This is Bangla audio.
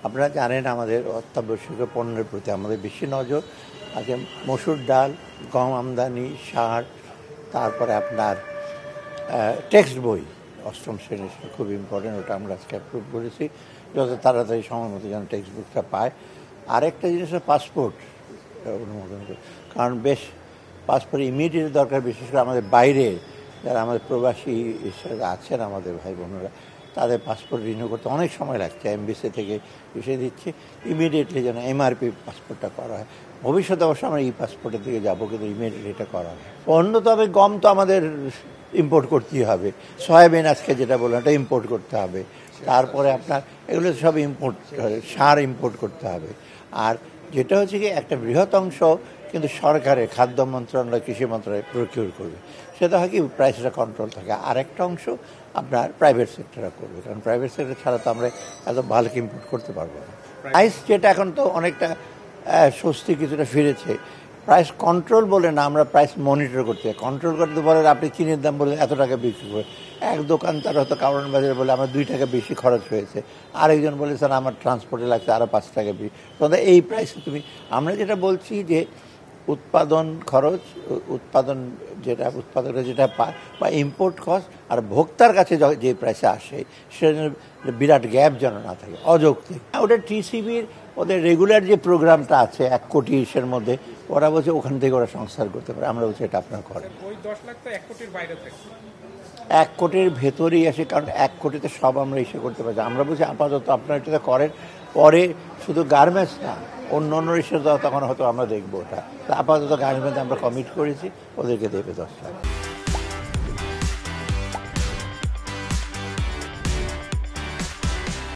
আপনারা জানেন আমাদের অত্যাবশ্যকীয় পণ্যের প্রতি আমাদের বেশি নজর আছে। মসুর ডাল, গম আমদানি, সার, তারপরে আপনার টেক্সট বই, অষ্টম শ্রেণীর খুব ইম্পর্টেন্ট, ওটা আমরা আজকে অ্যাপ্রুভ করেছি যত তাড়াতাড়ি সময় মতো যেন টেক্সট বুকটা পায়। আরেকটা জিনিস পাসপোর্ট অনুমোদন করে, কারণ বেশ পাসপোর্ট ইমিডিয়েট দরকার, বিশেষ করে আমাদের বাইরে যারা আমাদের প্রবাসী হিসেবে আছেন আমাদের ভাই বোনেরা, তাদের পাসপোর্ট রিনিউ করতে অনেক সময় লাগছে। এমবিসি থেকে এসে দিচ্ছে, ইমিডিয়েটলি যেন এমআরপি পাসপোর্টটা করা হয়। ভবিষ্যতে অবশ্য আমরা ই পাসপোর্টের দিকে যাবো, কিন্তু ইমিডিয়েটলি এটা করা হয়। অন্য তবে গম তো আমাদের ইম্পোর্ট করতেই হবে, সয়াবিন আজকে যেটা বললাম এটা ইম্পোর্ট করতে হবে, তারপরে আপনার এগুলো সব ইম্পোর্ট, সার ইম্পোর্ট করতে হবে। আর যেটা হচ্ছে কি একটা বৃহৎ অংশ কিন্তু সরকারের খাদ্য মন্ত্রণালয়, কৃষি মন্ত্রণালয় প্রকিউর করবে, সেটা হয় কি প্রাইসটা কন্ট্রোল থাকে। আরেকটা অংশ আপনার প্রাইভেট সেক্টররা করবে, কারণ প্রাইভেট সেক্টর ছাড়া তো আমরা এত ভালো ইম্পোর্ট করতে পারবো না। প্রাইস যেটা এখন তো অনেকটা স্বস্তি কিছুটা ফিরেছে, প্রাইস কন্ট্রোল বলে না, আমরা প্রাইস মনিটর করতে চাই। কন্ট্রোল করতে বলে আপনি চিনির দাম বলে এত টাকা বিক্রি করে, এক দোকানদার হয়তো কারণ বাজারে বলে আমার 2 টাকা বেশি খরচ হয়েছে, আরেকজন বলে স্যার আমার ট্রান্সপোর্টে লাগছে আরও 5 টাকা বেশি, তবে এই প্রাইসে তুমি, আমরা যেটা বলছি যে উৎপাদন খরচ, উৎপাদন যেটা উৎপাদকরা যেটা পায় বা ইম্পোর্ট কস্ট আর ভোক্তার কাছে যে প্রাইসে আসে সেটা বিরাট গ্যাপ যেন না থাকে, অযৌক্তিক। ওটা টিসিবির ওদের রেগুলার যে প্রোগ্রামটা আছে 1 কোটি ইসের মধ্যে, ওরা বলছে ওখান থেকে ওরা সংস্কার করতে পারে, আমরা বলছি এটা আপনারা করেন। 1 কোটির ভেতরেই আসে, কারণ 1 কোটিতে সব আমরা ইসে করতে পারছি। আমরা বলছি আপাতত আপনারা এটা করেন, পরে শুধু গার্মেন্টস না অন্য অন্য ইস্যু তখন হয়তো আমরা দেখবো ওটা। আপাতত গার্মেন্টস আমরা কমিট করেছি, ওদেরকে দেবে 10 লাখ।